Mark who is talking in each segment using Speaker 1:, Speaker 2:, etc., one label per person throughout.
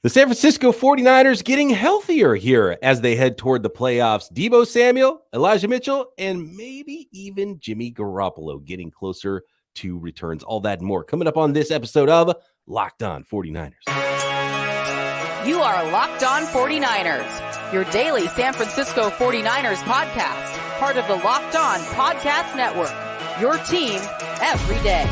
Speaker 1: The San Francisco 49ers getting healthier here as they head toward the playoffs. Deebo Samuel, Elijah Mitchell, and maybe even Jimmy Garoppolo getting closer to returns. All that and more coming up on this episode of Locked On 49ers.
Speaker 2: You are Locked On 49ers, your daily San Francisco 49ers podcast, part of the Locked On Podcast Network, your team every day.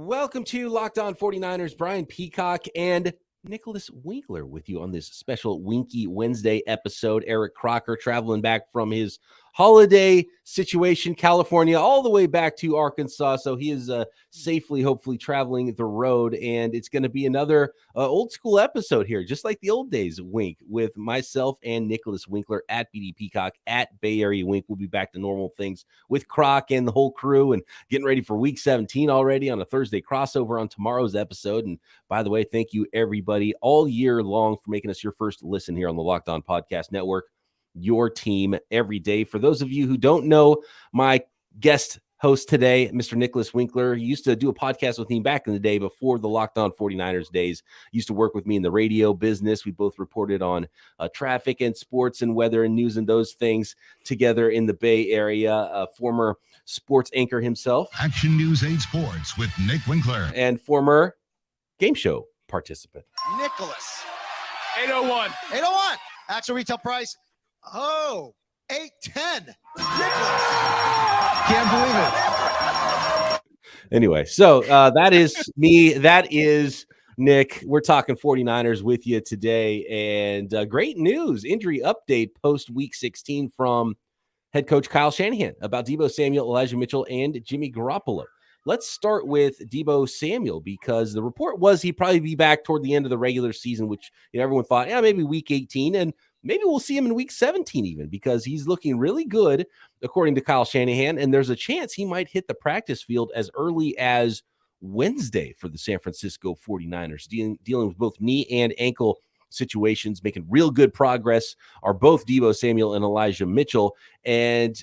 Speaker 1: Welcome to Locked On 49ers. Brian Peacock and Nicholas Winkler with you on this special Winky Wednesday episode. Eric Crocker traveling back from his holiday situation, California, all the way back to Arkansas. So he is safely, hopefully, traveling the road. And it's going to be another old school episode here, just like the old days of Wink, with myself and Nicholas Winkler at BD Peacock at Bay Area Wink. We'll be back to normal things with Croc and the whole crew and getting ready for week 17 already on a Thursday crossover on tomorrow's episode. And by the way, thank you everybody all year long for making us your first listen here on the Locked On Podcast Network. Your team every day. For those of you who don't know, my guest host today, Mr. Nicholas Winkler, he used to do a podcast with me back in the day before the Locked On 49ers days. He used to work with me in the radio business. We both reported on traffic and sports and weather and news and those things together in the Bay Area. A former sports anchor himself.
Speaker 3: Action News 8 Sports with Nick Winkler.
Speaker 1: And former game show participant.
Speaker 4: Nicholas.
Speaker 5: 801.
Speaker 4: 801. Actual retail price. Oh, 810. Nicholas.
Speaker 5: Can't believe it.
Speaker 1: Anyway, so that is me. That is Nick. We're talking 49ers with you today. And great news, injury update post week 16 from head coach Kyle Shanahan about Deebo Samuel, Elijah Mitchell, and Jimmy Garoppolo. Let's start with Deebo Samuel because the report was he'd probably be back toward the end of the regular season, which everyone thought, maybe week 18. And maybe we'll see him in week 17 even because he's looking really good, according to Kyle Shanahan, and there's a chance he might hit the practice field as early as Wednesday for the San Francisco 49ers, dealing with both knee and ankle situations, making real good progress are both Deebo Samuel and Elijah Mitchell. And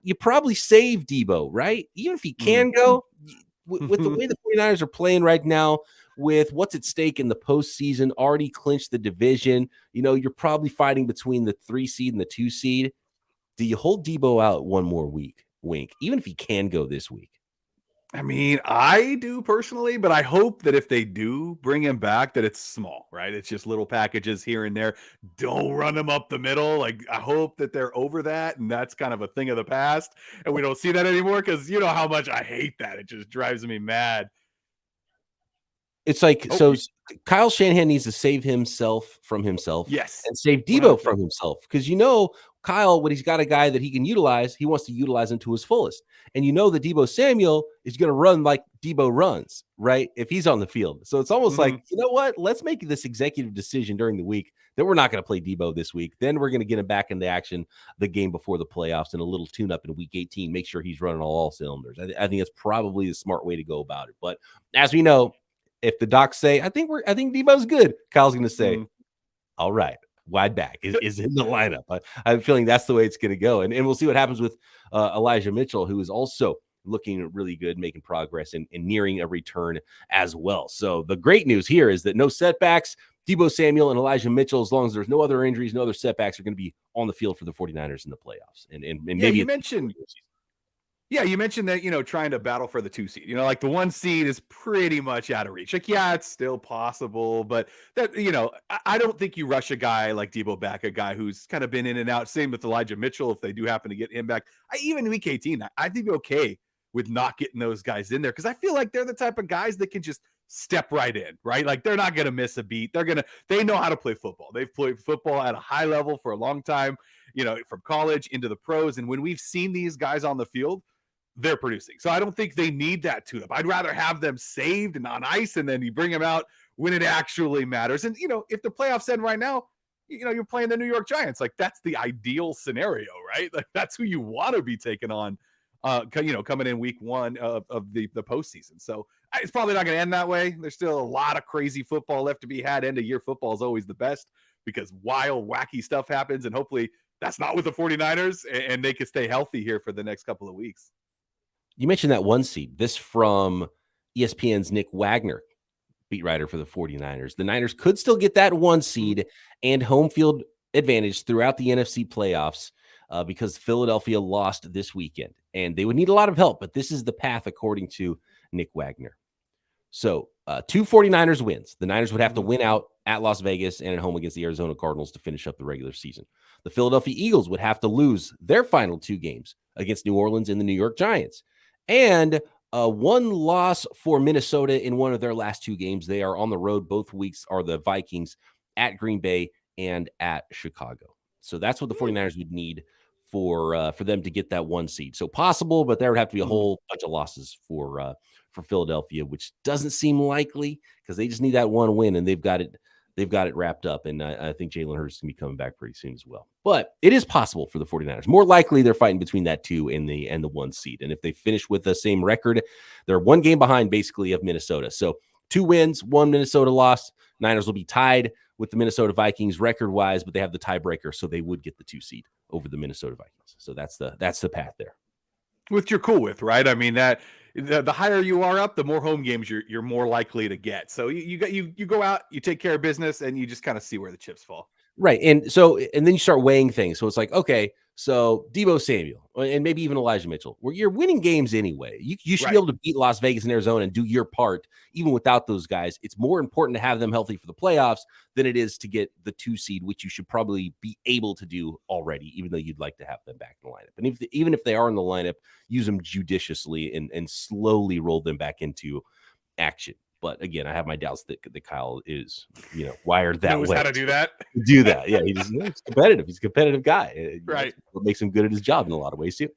Speaker 1: you probably save Deebo, right? Even if he can go, with the way the 49ers are playing right now, with what's at stake in the postseason, already clinched the division. You're probably fighting between the 3 seed and the 2 seed. Do you hold Deebo out one more week, Wink, even if he can go this week?
Speaker 5: I mean, I do personally, but I hope that if they do bring him back, that it's small, right? It's just little packages here and there. Don't run him up the middle. Like, I hope that they're over that, and that's kind of a thing of the past, and we don't see that anymore because you know how much I hate that. It just drives me mad.
Speaker 1: It's like, so Kyle Shanahan needs to save himself from himself.
Speaker 5: Yes.
Speaker 1: And save Deebo from himself. Because Kyle, when he's got a guy that he can utilize, he wants to utilize him to his fullest. And that Deebo Samuel is going to run like Deebo runs, right? If he's on the field. So it's almost like, you know what? Let's make this executive decision during the week that we're not going to play Deebo this week. Then we're going to get him back into action the game before the playoffs and a little tune-up in week 18. Make sure he's running all cylinders. I think that's probably the smart way to go about it. But as we know, if the docs say, I think Deebo's good, Kyle's going to say, all right, wide back is in the lineup. I have a feeling that's the way it's going to go. And we'll see what happens with Elijah Mitchell, who is also looking really good, making progress and nearing a return as well. So the great news here is that no setbacks. Deebo Samuel and Elijah Mitchell, as long as there's no other injuries, no other setbacks, are going to be on the field for the 49ers in the playoffs. And maybe
Speaker 5: you mentioned that, trying to battle for the 2 seed, like the 1 seed is pretty much out of reach. Like, yeah, it's still possible, but that, I don't think you rush a guy like Deebo back, a guy who's kind of been in and out. Same with Elijah Mitchell. If they do happen to get him back, even week 18, I think okay with not getting those guys in there. Cause I feel like they're the type of guys that can just step right in, right? Like they're not going to miss a beat. They know how to play football. They've played football at a high level for a long time, from college into the pros. And when we've seen these guys on the field, they're producing. So I don't think they need that tune-up. I'd rather have them saved and on ice, and then you bring them out when it actually matters. And, if the playoffs end right now, you're playing the New York Giants. Like, that's the ideal scenario, right? Like, that's who you want to be taking on, coming in week 1 of the postseason. So it's probably not going to end that way. There's still a lot of crazy football left to be had. End of year football is always the best because wild, wacky stuff happens, and hopefully That's not with the 49ers, and they could stay healthy here for the next couple of weeks.
Speaker 1: You mentioned that 1 seed. This from ESPN's Nick Wagner, beat writer for the 49ers. The Niners could still get that 1 seed and home field advantage throughout the NFC playoffs because Philadelphia lost this weekend. And they would need a lot of help, but this is the path according to Nick Wagner. So 2 49ers wins. The Niners would have to win out at Las Vegas and at home against the Arizona Cardinals to finish up the regular season. The Philadelphia Eagles would have to lose their final 2 games against New Orleans and the New York Giants. And 1 loss for Minnesota in one of their last 2 games. They are on the road. Both weeks are the Vikings at Green Bay and at Chicago. So that's what the 49ers would need for them to get that 1 seed. So possible, but there would have to be a whole bunch of losses for Philadelphia, which doesn't seem likely because they just need that 1 win and they've got it wrapped up. And I think Jalen Hurts is going to be coming back pretty soon as well. But it is possible for the 49ers. More likely they're fighting between that 2 and the 1 seed. And if they finish with the same record, they're 1 game behind basically of Minnesota. So 2 wins, 1 Minnesota loss. Niners will be tied with the Minnesota Vikings record-wise, but they have the tiebreaker, so they would get the 2 seed over the Minnesota Vikings. So that's the path there.
Speaker 5: Which you're cool with, right? I mean, that the higher you are up, the more home games you're more likely to get. So you go out, you take care of business, and you just kind of see where the chips fall.
Speaker 1: Right. And then you start weighing things. So it's like, okay, so Deebo Samuel and maybe even Elijah Mitchell, where you're winning games anyway. You should be able to beat Las Vegas and Arizona and do your part even without those guys. It's more important to have them healthy for the playoffs than it is to get the 2 seed, which you should probably be able to do already, even though you'd like to have them back in the lineup. And even if they are in the lineup, use them judiciously and slowly roll them back into action. But again, I have my doubts that Kyle is, wired that way.
Speaker 5: Knows how to do that.
Speaker 1: Do that. Yeah, he's competitive. He's a competitive guy.
Speaker 5: Right.
Speaker 1: What makes him good at his job in a lot of ways too.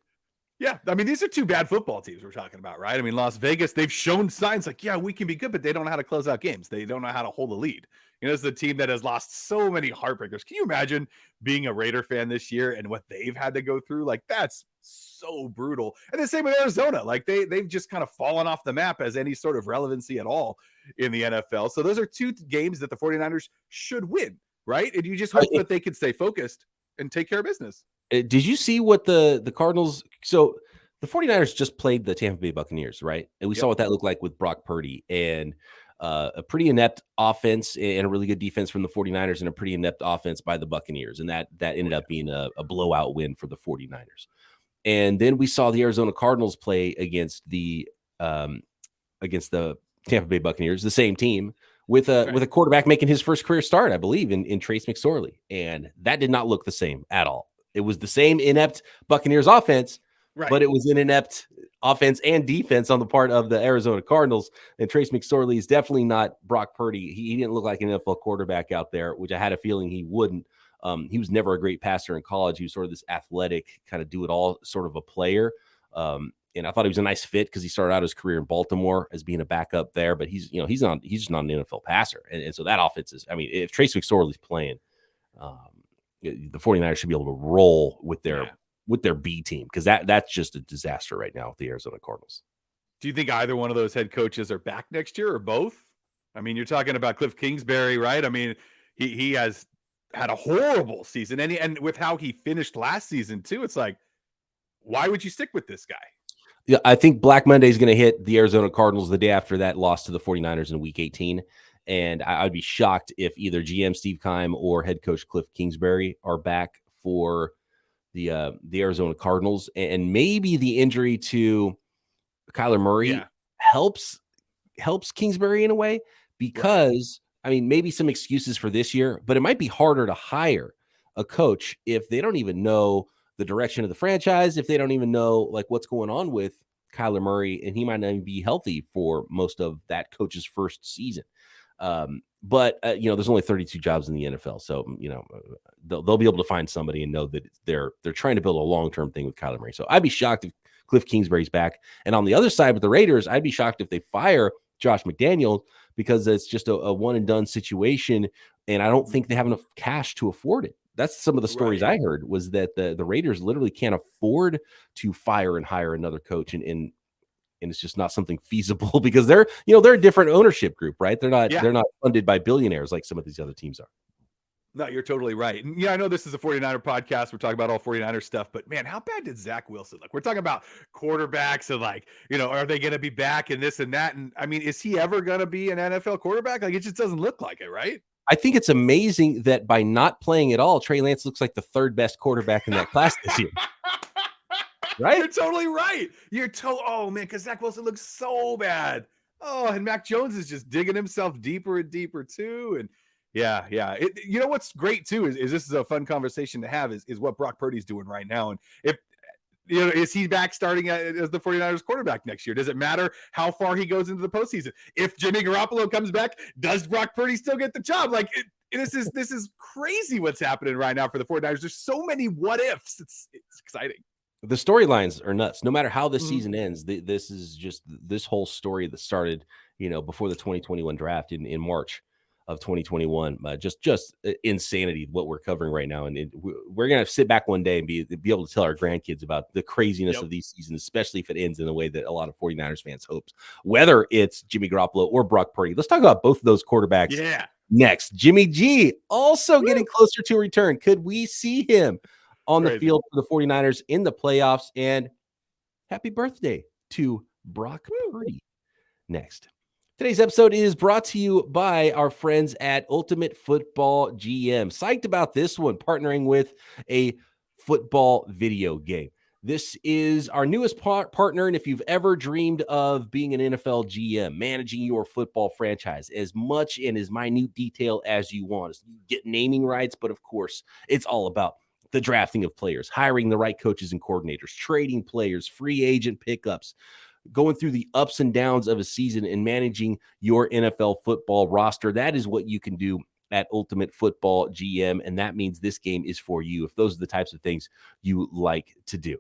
Speaker 5: Yeah, I mean, these are 2 bad football teams we're talking about, right? I mean, Las Vegas, they've shown signs like, yeah, we can be good, but they don't know how to close out games. They don't know how to hold a lead. It's the team that has lost so many heartbreakers. Can you imagine being a Raider fan this year and what they've had to go through? Like, that's so brutal. And the same with Arizona. Like, they've just kind of fallen off the map as any sort of relevancy at all in the NFL. So those are 2 games that the 49ers should win, right? And you just hope that they can stay focused and take care of business.
Speaker 1: Did you see what the Cardinals? So the 49ers just played the Tampa Bay Buccaneers, right? And we saw what that looked like with Brock Purdy and a pretty inept offense and a really good defense from the 49ers and a pretty inept offense by the Buccaneers. And that ended up being a blowout win for the 49ers. And then we saw the Arizona Cardinals play against the Tampa Bay Buccaneers, the same team, with a quarterback making his first career start, I believe, in Trace McSorley. And that did not look the same at all. It was the same inept Buccaneers offense, but it was an inept offense and defense on the part of the Arizona Cardinals. And Trace McSorley is definitely not Brock Purdy. He didn't look like an NFL quarterback out there, which I had a feeling he wouldn't. He was never a great passer in college. He was sort of this athletic, kind of do-it-all sort of a player. And I thought he was a nice fit because he started out his career in Baltimore as being a backup there. But he's just not an NFL passer. And so that offense is, I mean, if Trace McSorley's playing, the 49ers should be able to roll with their B team because that's just a disaster right now with the Arizona Cardinals.
Speaker 5: Do you think either one of those head coaches are back next year or both? I mean, you're talking about Cliff Kingsbury, right? I mean, he has had a horrible season and with how he finished last season too, it's like, why would you stick with this guy?
Speaker 1: Yeah, I think Black Monday is going to hit the Arizona Cardinals the day after that loss to the 49ers in week 18. And I'd be shocked if either GM Steve Keim or head coach Cliff Kingsbury are back for the Arizona Cardinals. And maybe the injury to Kyler Murray helps Kingsbury in a way because, I mean, maybe some excuses for this year, but it might be harder to hire a coach if they don't even know the direction of the franchise, if they don't even know like what's going on with Kyler Murray, and he might not even be healthy for most of that coach's first season. But there's only 32 jobs in the NFL. So, they'll be able to find somebody and know that they're trying to build a long-term thing with Kyler Murray. So I'd be shocked if Cliff Kingsbury's back. And on the other side with the Raiders, I'd be shocked if they fire Josh McDaniels because it's just a one and done situation. And I don't think they have enough cash to afford it. That's some of the stories I heard was that the Raiders literally can't afford to fire and hire another coach. And it's just not something feasible because they're a different ownership group, right? They're not funded by billionaires like some of these other teams are.
Speaker 5: No, you're totally right. And yeah, I know this is a 49er podcast. We're talking about all 49er stuff, but man, how bad did Zach Wilson look? We're talking about quarterbacks and like, are they going to be back and this and that? And I mean, is he ever going to be an NFL quarterback? Like, it just doesn't look like it, right?
Speaker 1: I think it's amazing that by not playing at all, Trey Lance looks like the third best quarterback in that class this year. Right?
Speaker 5: You're totally right. Oh man, because Zach Wilson looks so bad. Oh, and Mac Jones is just digging himself deeper and deeper too. And yeah. You know what's great too is this is a fun conversation to have is what Brock Purdy's doing right now. And if is he back starting as the 49ers quarterback next year? Does it matter how far he goes into the postseason? If Jimmy Garoppolo comes back, does Brock Purdy still get the job? Like this is crazy what's happening right now for the 49ers. There's so many what ifs. It's exciting.
Speaker 1: The storylines are nuts. No matter how this season ends, this is just this whole story that started, before the 2021 draft in March of 2021. Just insanity what we're covering right now, and we're gonna sit back one day and be able to tell our grandkids about the craziness of these seasons, especially if it ends in the way that a lot of 49ers fans hopes. Whether it's Jimmy Garoppolo or Brock Purdy, let's talk about both of those quarterbacks.
Speaker 5: Yeah.
Speaker 1: Next, Jimmy G also getting closer to return. Could we see him on the field for the 49ers in the playoffs? And happy birthday to Brock Purdy. Next. Today's episode is brought to you by our friends at Ultimate Football GM. Psyched about this one, partnering with a football video game. This is our newest partner, and if you've ever dreamed of being an NFL GM, managing your football franchise as much and as minute detail as you want, you get naming rights, but of course, it's all about the drafting of players, hiring the right coaches and coordinators, trading players, free agent pickups, going through the ups and downs of a season and managing your NFL football roster. That is what you can do at Ultimate Football GM, and that means this game is for you if those are the types of things you like to do.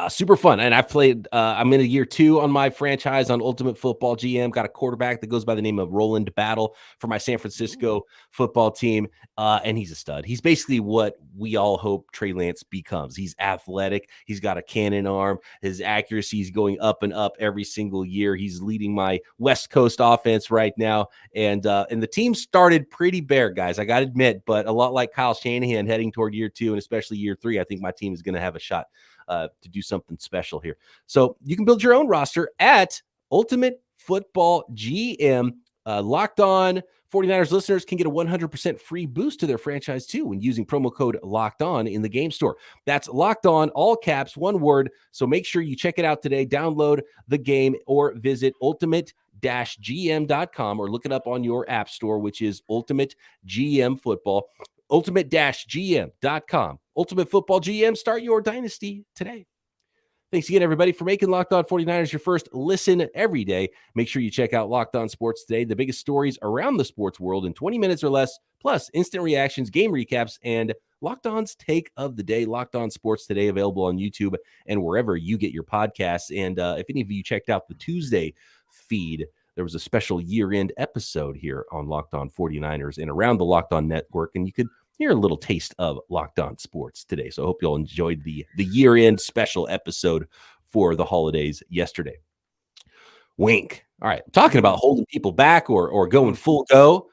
Speaker 1: Super fun. And I've played, I'm in year 2 on my franchise on Ultimate Football GM. Got a quarterback that goes by the name of Roland Battle for my San Francisco football team. And he's a stud. He's basically what we all hope Trey Lance becomes. He's athletic. He's got a cannon arm. His accuracy is going up and up every single year. He's leading my West Coast offense right now. And the team started pretty bare, guys, I got to admit, but a lot like Kyle Shanahan heading toward year 2 and especially year 3, I think my team is going to have a shot to do something special here. So you can build your own roster at Ultimate Football GM. Locked On 49ers listeners can get a 100% free boost to their franchise too when using promo code Locked On in the game store. That's Locked On, all caps, one word. So make sure you check it out today. Download the game or visit ultimate-gm.com or look it up on your app store, which is Ultimate GM Football. Ultimate-gm.com. Ultimate Football GM. Start your dynasty today. Thanks again, everybody, for making Locked On 49ers your first listen every day. Make sure you check out Locked On Sports Today, the biggest stories around the sports world in 20 minutes or less, plus instant reactions, game recaps, and Locked On's take of the day. Locked On Sports Today, available on YouTube and wherever you get your podcasts. And if any of you checked out the Tuesday feed, there was a special year-end episode here on Locked On 49ers and around the Locked On Network, and you could hear a little taste of Locked On Sports today. So I hope you all enjoyed the year-end special episode for the holidays yesterday. Wink. All right, talking about holding people back or going full go.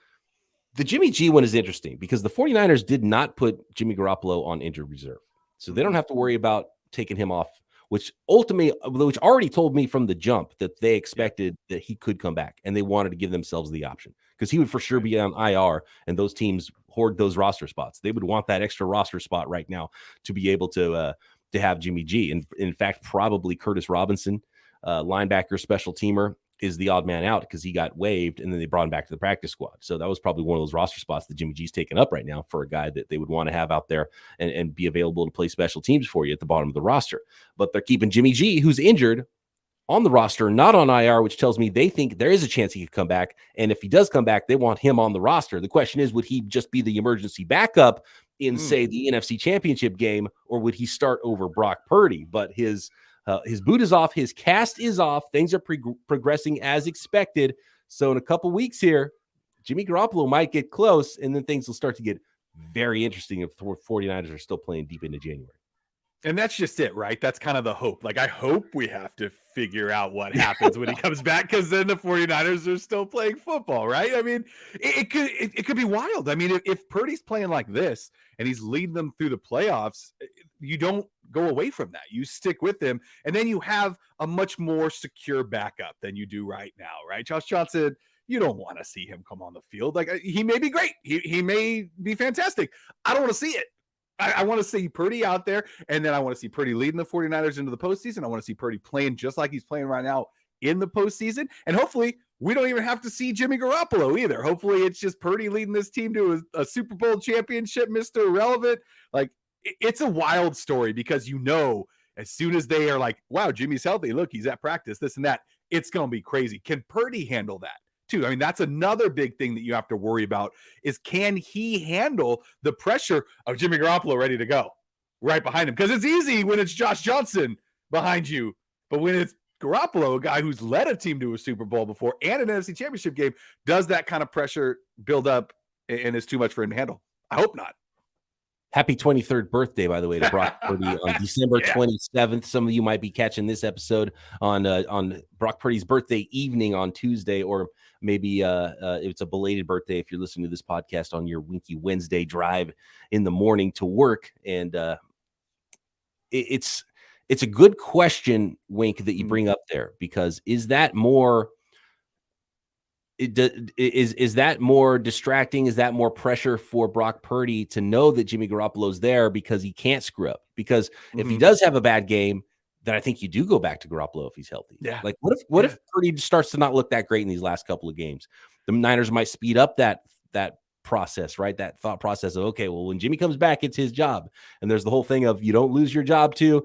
Speaker 1: The Jimmy G one is interesting because the 49ers did not put Jimmy Garoppolo on injured reserve. So they don't have to worry about taking him off, which already told me from the jump that they expected that he could come back and they wanted to give themselves the option because he would for sure be on IR and those teams hoard those roster spots. They would want that extra roster spot right now to be able to have Jimmy G. And in fact, probably Curtis Robinson, linebacker, special teamer, is the odd man out because he got waived and then they brought him back to the practice squad. So that was probably one of those roster spots that Jimmy G's taken up right now for a guy that they would want to have out there and be available to play special teams for you at the bottom of the roster. But they're keeping Jimmy G, who's injured, on the roster, not on IR, which tells me they think there is a chance he could come back. And if he does come back, they want him on the roster. The question is, would he just be the emergency backup in, say, the NFC Championship game, or would he start over Brock Purdy? But his boot is off. His cast is off. Things are progressing as expected. So in a couple weeks here, Jimmy Garoppolo might get close, and then things will start to get very interesting if the 49ers are still playing deep into January.
Speaker 5: And that's just it, right? That's kind of the hope. Like, I hope we have to figure out what happens when he comes back, because then the 49ers are still playing football, right? I mean, it could be wild. I mean, if Purdy's playing like this and he's leading them through the playoffs, you don't go away from that. You stick with him, and then you have a much more secure backup than you do right now, right? Josh Johnson, you don't want to see him come on the field. Like, he may be great. He may be fantastic. I don't want to see it. I want to see Purdy out there, and then I want to see Purdy leading the 49ers into the postseason. I want to see Purdy playing just like he's playing right now in the postseason. And hopefully we don't even have to see Jimmy Garoppolo either. Hopefully it's just Purdy leading this team to a Super Bowl championship, Mr. Irrelevant. Like, it's a wild story, because as soon as they are like, wow, Jimmy's healthy, look, he's at practice, this and that, it's going to be crazy. Can Purdy handle that too? I mean, that's another big thing that you have to worry about, is can he handle the pressure of Jimmy Garoppolo ready to go right behind him? Because it's easy when it's Josh Johnson behind you, but when it's Garoppolo, a guy who's led a team to a Super Bowl before and an NFC Championship game, does that kind of pressure build up and is too much for him to handle? I hope not.
Speaker 1: Happy 23rd birthday, by the way, to Brock Purdy on December 27th. Some of you might be catching this episode on Brock Purdy's birthday evening on Tuesday, or maybe it's a belated birthday if you're listening to this podcast on your Winky Wednesday drive in the morning to work. And it's a good question, Wink, that you bring up there, because is that more distracting? Is that more pressure for Brock Purdy to know that Jimmy Garoppolo's there because he can't screw up? Because if he does have a bad game, then I think you do go back to Garoppolo if he's healthy.
Speaker 5: Yeah.
Speaker 1: Like, what if Purdy starts to not look that great in these last couple of games? The Niners might speed up that process, right? That thought process of, okay, well, when Jimmy comes back, it's his job. And there's the whole thing of, you don't lose your job to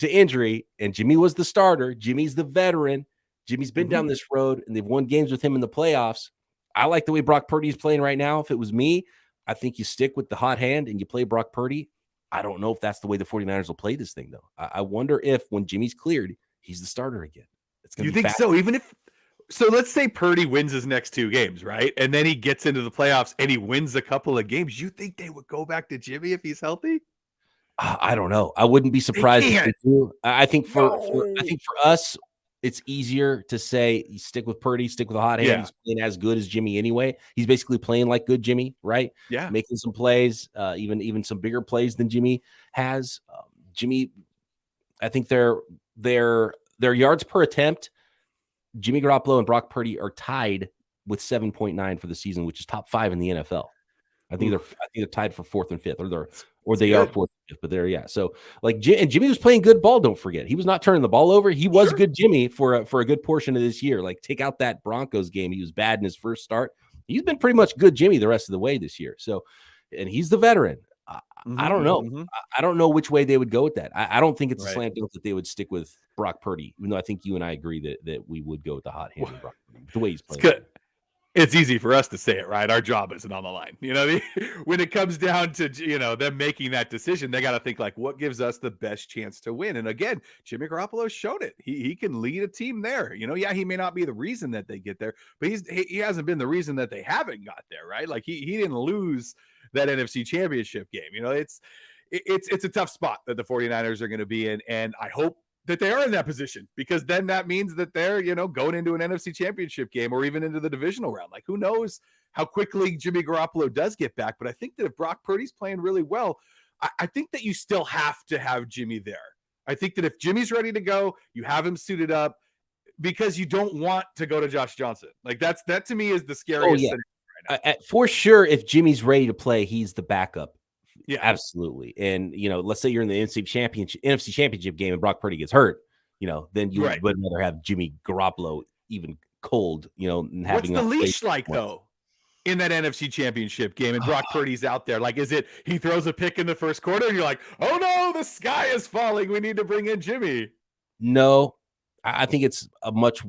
Speaker 1: injury. And Jimmy was the starter. Jimmy's the veteran. Jimmy's been down this road, and they've won games with him in the playoffs. I like the way Brock Purdy is playing right now. If it was me, I think you stick with the hot hand and you play Brock Purdy. I don't know if that's the way the 49ers will play this thing, though. I wonder if when Jimmy's cleared, he's the starter again.
Speaker 5: You think so? So let's say Purdy wins his next two games, right? And then he gets into the playoffs and he wins a couple of games. You think they would go back to Jimmy if he's healthy?
Speaker 1: I don't know. I wouldn't be surprised if they do. I think for us, it's easier to say you stick with Purdy, stick with the hot hand. Yeah. He's playing as good as Jimmy anyway. He's basically playing like good Jimmy, right?
Speaker 5: Yeah,
Speaker 1: making some plays, even some bigger plays than Jimmy has. Jimmy, I think their yards per attempt, Jimmy Garoppolo and Brock Purdy are tied with 7.9 for the season, which is top 5 in the NFL. I think they're tied for 4th and 5th, or they are 4th and 5th, but they're, yeah. So like, and Jimmy was playing good ball. Don't forget, he was not turning the ball over. He was good Jimmy for a good portion of this year. Like, take out that Broncos game, he was bad in his first start. He's been pretty much good Jimmy the rest of the way this year. So, and he's the veteran. I don't know. I don't know which way they would go with that. I don't think it's a slam dunk that they would stick with Brock Purdy, even though I think you and I agree that we would go with the hot hand. Brock Purdy, the way he's playing.
Speaker 5: It's good. It's easy for us to say it, right? Our job isn't on the line. When it comes down to, them making that decision, they got to think like, what gives us the best chance to win? And again, Jimmy Garoppolo showed it. He can lead a team there. Yeah, he may not be the reason that they get there, but he hasn't been the reason that they haven't got there, right? Like he didn't lose that NFC Championship game. It's a tough spot that the 49ers are going to be in, and I hope that they are in that position, because then that means that they're, going into an NFC Championship game or even into the divisional round. Like, who knows how quickly Jimmy Garoppolo does get back. But I think that if Brock Purdy's playing really well, I think that you still have to have Jimmy there. I think that if Jimmy's ready to go, you have him suited up, because you don't want to go to Josh Johnson. Like, that to me is the scariest thing right now.
Speaker 1: For sure, if Jimmy's ready to play, he's the backup.
Speaker 5: Yeah,
Speaker 1: absolutely. And let's say you're in the NFC Championship game and Brock Purdy gets hurt, then you would rather have Jimmy Garoppolo even cold, and having
Speaker 5: what's the leash like though in that NFC Championship game and Brock Purdy's out there? Like, is it he throws a pick in the first quarter and you're like, oh no, the sky is falling, we need to bring in Jimmy?
Speaker 1: No, I think it's a much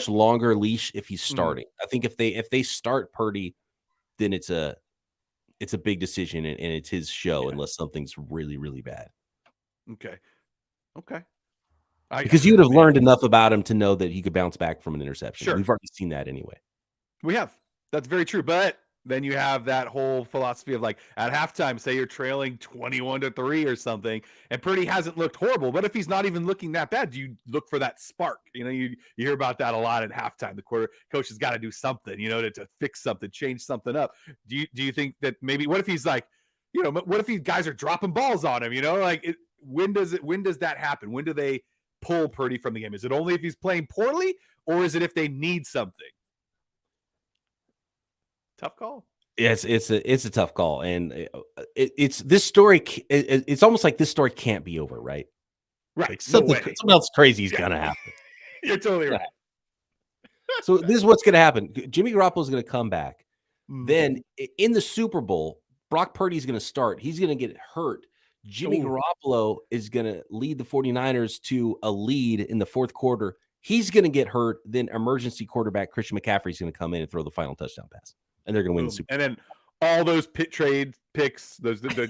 Speaker 1: longer leash if he's starting. I think if they start Purdy, then it's a big decision, and it's his show unless something's really, really bad.
Speaker 5: Okay.
Speaker 1: Because you would have learned enough about him to know that he could bounce back from an interception.
Speaker 5: Sure.
Speaker 1: We've already seen that anyway.
Speaker 5: We have. That's very true. But then you have that whole philosophy of like at halftime, say you're trailing 21-3 or something, and Purdy hasn't looked horrible. But if he's not even looking that bad, do you look for that spark? You hear about that a lot at halftime. The coach has got to do something, to fix something, change something up. Do you think that maybe what if he's like, what if these guys are dropping balls on him? When does that happen? When do they pull Purdy from the game? Is it only if he's playing poorly, or is it if they need something? Tough call.
Speaker 1: Yes, it's a tough call, and it's this story. It's almost like this story can't be over, right?
Speaker 5: Right.
Speaker 1: Like something else crazy is gonna happen.
Speaker 5: You're totally right.
Speaker 1: So this is what's gonna happen. Jimmy Garoppolo is gonna come back. Then in the Super Bowl, Brock Purdy is gonna start. He's gonna get hurt. Jimmy Garoppolo is gonna lead the 49ers to a lead in the fourth quarter. He's gonna get hurt. Then emergency quarterback Christian McCaffrey is gonna come in and throw the final touchdown pass. And they're going to win the Super Bowl.
Speaker 5: And then all those trade picks,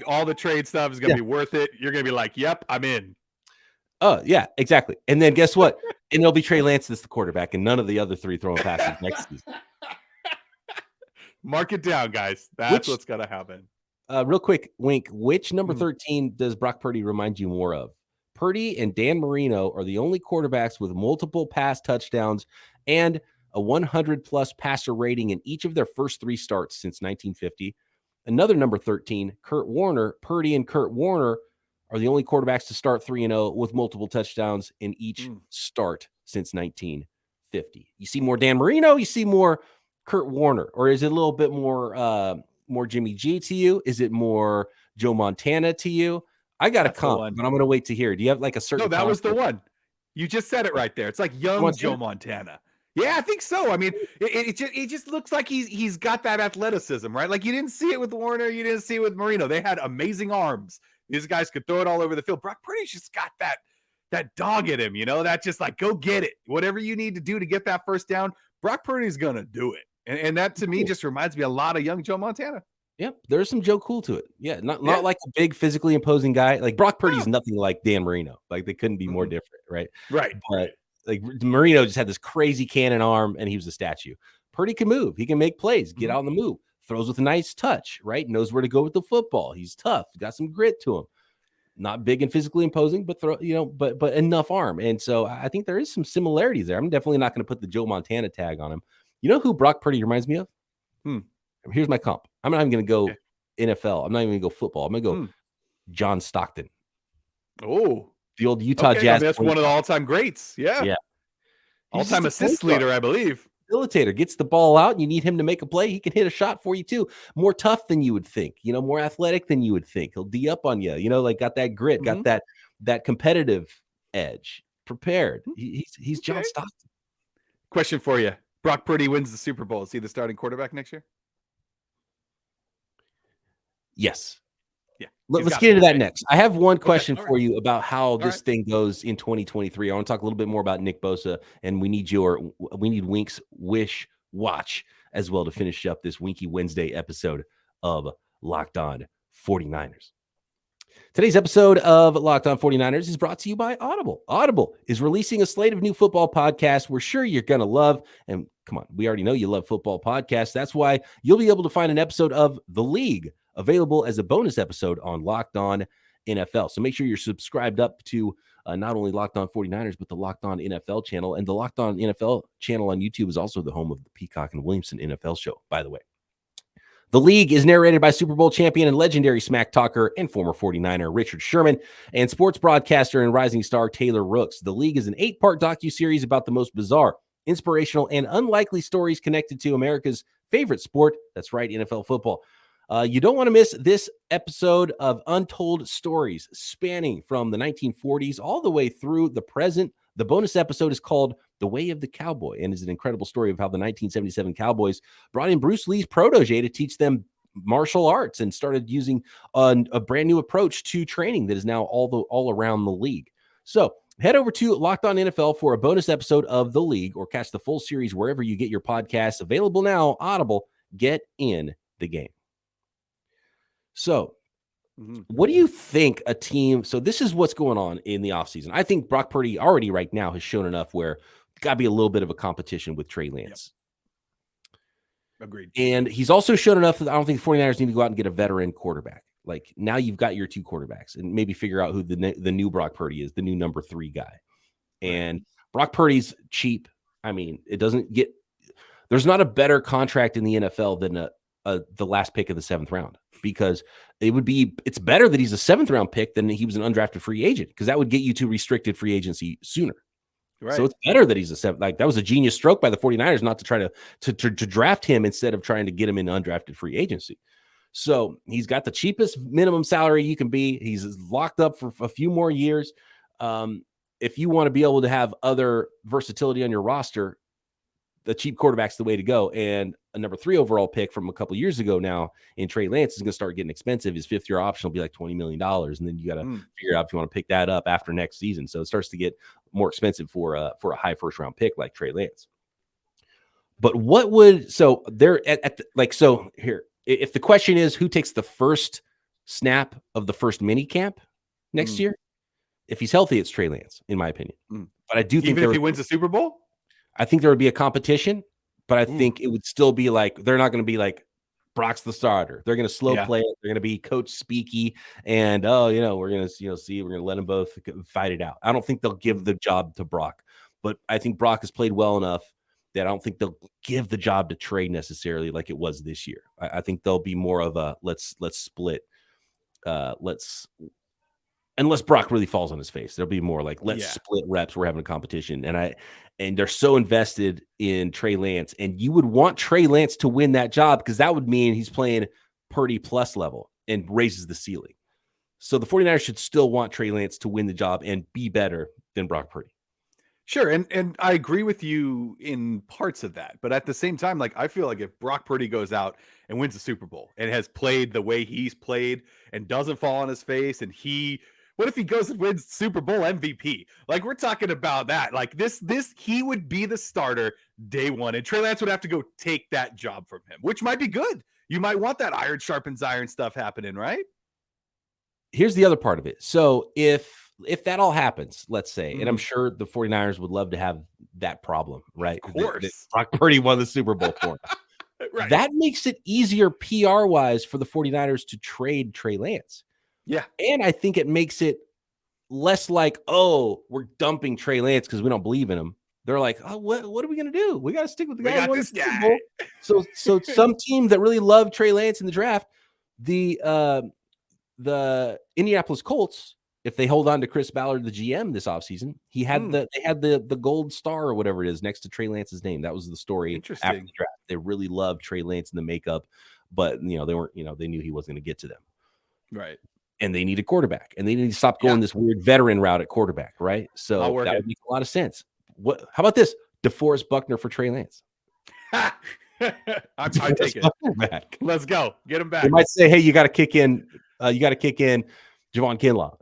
Speaker 5: all the trade stuff is going to be worth it. You're going to be like, yep, I'm in.
Speaker 1: Oh, yeah, exactly. And then guess what? And it'll be Trey Lance that's the quarterback and none of the other three throwing passes next season.
Speaker 5: Mark it down, guys. That's what's going to happen.
Speaker 1: Real quick, Wink, which number 13 does Brock Purdy remind you more of? Purdy and Dan Marino are the only quarterbacks with multiple pass touchdowns and a 100-plus passer rating in each of their first three starts since 1950. Another number 13, Kurt Warner. Purdy and Kurt Warner are the only quarterbacks to start 3-0 with multiple touchdowns in each start since 1950. You see more Dan Marino, you see more Kurt Warner, or is it a little bit more Jimmy G to you? Is it more Joe Montana to you? I got a comp, but I'm going to wait to hear. Do you have like a certain?
Speaker 5: No, that was the one. You just said it right there. It's like young Joe Montana. Yeah, I think so. I mean, it just looks like he's got that athleticism, right? Like you didn't see it with Warner, you didn't see it with Marino. They had amazing arms. These guys could throw it all over the field. Brock Purdy's just got that dog in him, that just like go get it. Whatever you need to do to get that first down, Brock Purdy's gonna do it. And that to me just reminds me a lot of young Joe Montana.
Speaker 1: Yep, there's some Joe Cool to it. Yeah, not like a big physically imposing guy. Like Brock Purdy's nothing like Dan Marino. Like they couldn't be more different, right?
Speaker 5: Right.
Speaker 1: But like Marino just had this crazy cannon arm and he was a statue. Purdy can move. He can make plays, get out on the move, throws with a nice touch, right? Knows where to go with the football. He's tough. Got some grit to him. Not big and physically imposing, but but enough arm. And so I think there is some similarities there. I'm definitely not going to put the Joe Montana tag on him. You know who Brock Purdy reminds me of? Here's my comp. I'm not even going to go NFL. I'm not even going to go football. I'm going to go John Stockton.
Speaker 5: Oh,
Speaker 1: the old Utah Jazz.
Speaker 5: That's one of the all-time greats. Yeah. All-time assist leader, I believe.
Speaker 1: Facilitator, gets the ball out, and you need him to make a play. He can hit a shot for you too. More tough than you would think. More athletic than you would think. He'll D up on you. Like got that grit, got that competitive edge. Prepared. He's John Stockton.
Speaker 5: Question for you: Brock Purdy wins the Super Bowl. Is he the starting quarterback next year?
Speaker 1: Yes.
Speaker 5: Yeah.
Speaker 1: Let's get into that next. I have one question for you about how this thing goes in 2023. I want to talk a little bit more about Nick Bosa, and we need Wink's watch as well to finish up this Winky Wednesday episode of Locked On 49ers. Today's episode of Locked On 49ers is brought to you by Audible. Audible is releasing a slate of new football podcasts we're sure you're going to love. And come on, we already know you love football podcasts. That's why you'll be able to find an episode of The League available as a bonus episode on Locked On NFL. So make sure you're subscribed up to not only Locked On 49ers, but the Locked On NFL channel. And the Locked On NFL channel on YouTube is also the home of the Peacock and Williamson NFL show, by the way. The League is narrated by Super Bowl champion and legendary smack talker and former 49er Richard Sherman and sports broadcaster and rising star Taylor Rooks. The League is an 8-part docuseries about the most bizarre, inspirational, and unlikely stories connected to America's favorite sport. That's right, NFL football. You don't want to miss this episode of untold stories spanning from the 1940s all the way through the present. The bonus episode is called The Way of the Cowboy and is an incredible story of how the 1977 Cowboys brought in Bruce Lee's protege to teach them martial arts and started using a brand new approach to training that is now all around the league. So head over to Locked On NFL for a bonus episode of The League or catch the full series wherever you get your podcasts. Available now, Audible. Get in the game. So what do you think a team? So this is what's going on in the offseason. I think Brock Purdy already right now has shown enough where got to be a little bit of a competition with Trey Lance.
Speaker 5: Agreed.
Speaker 1: And he's also shown enough that I don't think the 49ers need to go out and get a veteran quarterback. Like, now you've got your 2 quarterbacks, and maybe figure out who the new Brock Purdy is, the new number 3 guy. And Brock Purdy's cheap. I mean, there's not a better contract in the NFL than the last pick of the 7th round, because it's better that he's a 7th round pick than he was an undrafted free agent, because that would get you to restricted free agency sooner. Right. So it's better that he's a 7th. Like, that was a genius stroke by the 49ers not to try to draft him instead of trying to get him in undrafted free agency. So he's got the cheapest minimum salary you can be. He's locked up for a few more years. If you want to be able to have other versatility on your roster, the cheap quarterback's the way to go. And a number 3 overall pick from a couple years ago now in Trey Lance is going to start getting expensive. His 5th year option will be like $20 million. And then you got to figure out if you want to pick that up after next season. So it starts to get more expensive for a high 1st round pick like Trey Lance. But if the question is who takes the first snap of the first mini camp next year, if he's healthy, it's Trey Lance, in my opinion. But I do think
Speaker 5: even if he wins a Super Bowl,
Speaker 1: I think there would be a competition, but I think it would still be like, they're not going to be like, Brock's the starter. They're going to slow play it. They're going to be Coach Speaky, and we're going to let them both fight it out. I don't think they'll give the job to Brock, but I think Brock has played well enough that I don't think they'll give the job to Trey necessarily like it was this year. I think they'll be more of a let's split. Unless Brock really falls on his face, there'll be more like let's split reps. We're having a competition, and they're so invested in Trey Lance, and you would want Trey Lance to win that job, because that would mean he's playing Purdy plus level and raises the ceiling. So the 49ers should still want Trey Lance to win the job and be better than Brock Purdy.
Speaker 5: Sure, and I agree with you in parts of that, but at the same time, like, I feel like if Brock Purdy goes out and wins the Super Bowl and has played the way he's played and doesn't fall on his face, and what if he goes and wins Super Bowl MVP? Like, we're talking about that. Like, this he would be the starter day one, and Trey Lance would have to go take that job from him, which might be good. You might want that iron sharpens iron stuff happening, right?
Speaker 1: Here's the other part of it. So if that all happens, let's say, and I'm sure the 49ers would love to have that problem, right?
Speaker 5: Of course.
Speaker 1: That Brock Purdy won the Super Bowl for him.
Speaker 5: Right.
Speaker 1: That makes it easier PR-wise for the 49ers to trade Trey Lance.
Speaker 5: Yeah.
Speaker 1: And I think it makes it less like, oh, we're dumping Trey Lance because we don't believe in him. They're like, oh, what are we going to do? We got to stick with the guy.
Speaker 5: We got this guy.
Speaker 1: So some team that really loved Trey Lance in the draft, the Indianapolis Colts, if they hold on to Chris Ballard, the GM this offseason, they had the gold star or whatever it is next to Trey Lance's name. That was the story after the draft. They really loved Trey Lance in the makeup, but they weren't, they knew he wasn't going to get to them.
Speaker 5: Right.
Speaker 1: And they need a quarterback, and they need to stop going this weird veteran route at quarterback, right? So that would make a lot of sense. How about this? DeForest Buckner for Trey Lance.
Speaker 5: I take it.
Speaker 1: Back.
Speaker 5: Let's go. Get him back.
Speaker 1: They might say, hey, you got to kick in Javon Kinlaw,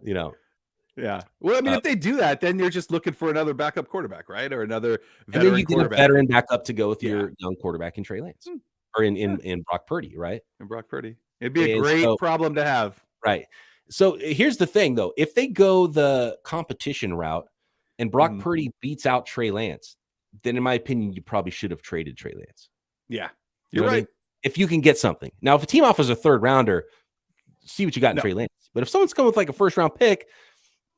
Speaker 5: Yeah. Well, I mean, if they do that, then you're just looking for another backup quarterback, right? Or another veteran
Speaker 1: and then you
Speaker 5: quarterback.
Speaker 1: Get a veteran backup to go with your young quarterback in Trey Lance or in Brock Purdy, right?
Speaker 5: And Brock Purdy. It'd be a great problem to have.
Speaker 1: Right. So here's the thing, though. If they go the competition route and Brock Purdy beats out Trey Lance, then in my opinion, you probably should have traded Trey Lance.
Speaker 5: Yeah.
Speaker 1: You're right.
Speaker 5: I mean?
Speaker 1: If you can get something. Now, if a team offers a 3rd rounder, see what you got in Trey Lance. But if someone's coming with like a 1st round pick,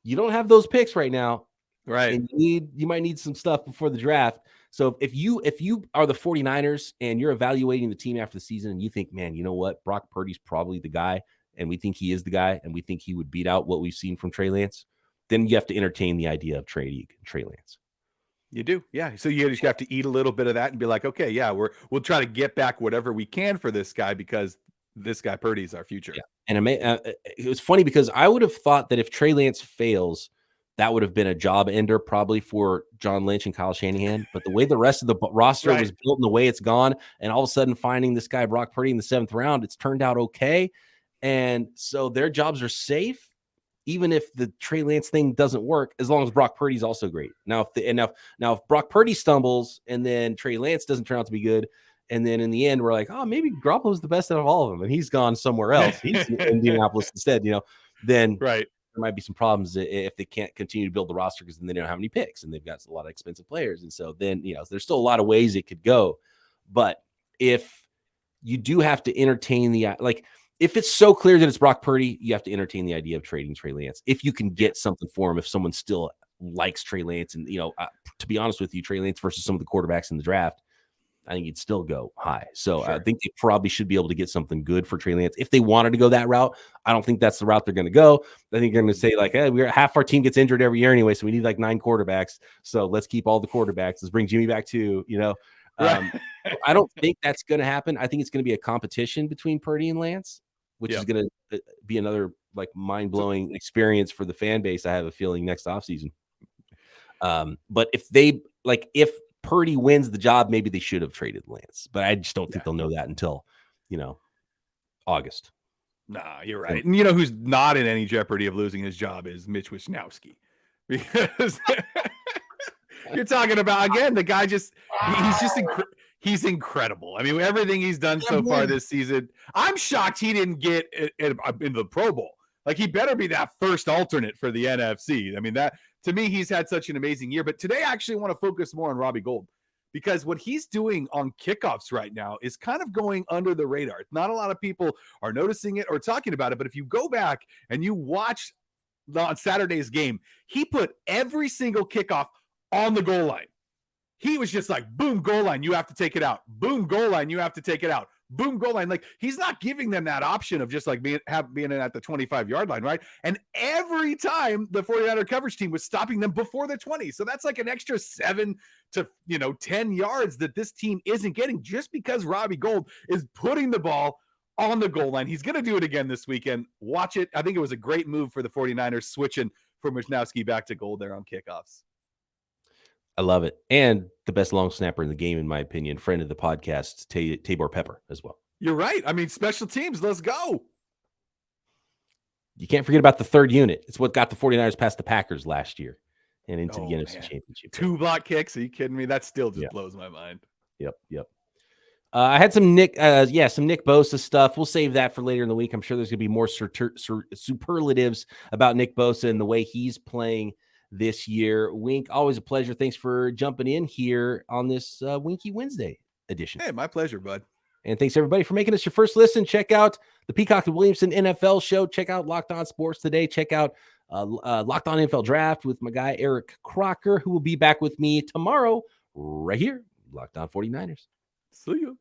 Speaker 1: you don't have those picks right now.
Speaker 5: Right.
Speaker 1: And you might need some stuff before the draft. So if you are the 49ers and you're evaluating the team after the season and you think, man, you know what? Brock Purdy's probably the guy, and we think he is the guy, and we think he would beat out what we've seen from Trey Lance, then you have to entertain the idea of trading Trey Lance.
Speaker 5: You do. Yeah. So you just have to eat a little bit of that and be like, okay, yeah, we'll try to get back whatever we can for this guy, because this guy Purdy is our future.
Speaker 1: Yeah. And it was funny because I would have thought that if Trey Lance fails, that would have been a job ender probably for John Lynch and Kyle Shanahan. But the way the rest of the roster was built and the way it's gone, and all of a sudden finding this guy Brock Purdy in the 7th round, it's turned out okay. And so their jobs are safe, even if the Trey Lance thing doesn't work, as long as Brock Purdy's also great. Now, if Brock Purdy stumbles and then Trey Lance doesn't turn out to be good, and then in the end we're like, oh, maybe Garoppolo's the best out of all of them, and he's gone somewhere else. He's in Indianapolis instead, then there might be some problems if they can't continue to build the roster, because then they don't have any picks and they've got a lot of expensive players. And so then, there's still a lot of ways it could go. But if you do have to entertain if it's so clear that it's Brock Purdy, you have to entertain the idea of trading Trey Lance. If you can get something for him, if someone still likes Trey Lance, and to be honest with you, Trey Lance versus some of the quarterbacks in the draft, I think he'd still go high. So I think they probably should be able to get something good for Trey Lance. If they wanted to go that route, I don't think that's the route they're going to go. I think they're going to say hey, half our team gets injured every year anyway, so we need 9 quarterbacks. So let's keep all the quarterbacks. Let's bring Jimmy back too, I don't think that's going to happen. I think it's going to be a competition between Purdy and Lance, which is going to be another mind-blowing experience for the fan base, I have a feeling, next offseason. But if Purdy wins the job, maybe they should have traded Lance, but I just don't think they'll know that until, August.
Speaker 5: Nah, you're right. And who's not in any jeopardy of losing his job is Mitch Wisnowski, because you're talking about, again, the guy he's incredible. I mean, everything he's done so far this season, I'm shocked he didn't get in the Pro Bowl. He better be that first alternate for the NFC. I mean, that, to me, he's had such an amazing year. But today, I actually want to focus more on Robbie Gould, because what he's doing on kickoffs right now is kind of going under the radar. Not a lot of people are noticing it or talking about it. But if you go back and you watch on Saturday's game, he put every single kickoff on the goal line. He was just boom, goal line, you have to take it out. Boom, goal line, you have to take it out. Boom, goal line. He's not giving them that option of just being at the 25-yard line, right? And every time the 49er coverage team was stopping them before the 20. So that's an extra 7 to 10 yards that this team isn't getting, just because Robbie Gould is putting the ball on the goal line. He's going to do it again this weekend. Watch it. I think it was a great move for the 49ers, switching from Wisnowski back to Gould there on kickoffs.
Speaker 1: I love it. And the best long snapper in the game, in my opinion, friend of the podcast, Tabor Pepper as well.
Speaker 5: You're right. I mean, special teams, let's go.
Speaker 1: You can't forget about the third unit. It's what got the 49ers past the Packers last year and into the NFC Championship.
Speaker 5: 2 block kicks. Are you kidding me? That still just blows my mind.
Speaker 1: Yep. I had some Nick Bosa stuff. We'll save that for later in the week. I'm sure there's going to be more superlatives about Nick Bosa and the way he's playing this year. Wink, always a pleasure. Thanks for jumping in here on this Winky Wednesday edition.
Speaker 5: Hey, my pleasure, bud.
Speaker 1: And thanks everybody for making us your first listen. Check out the Peacock and Williamson NFL show. Check out Locked On Sports Today. Check out Locked On NFL Draft with my guy Eric Crocker, who will be back with me tomorrow right here, Locked On 49ers.
Speaker 5: See you.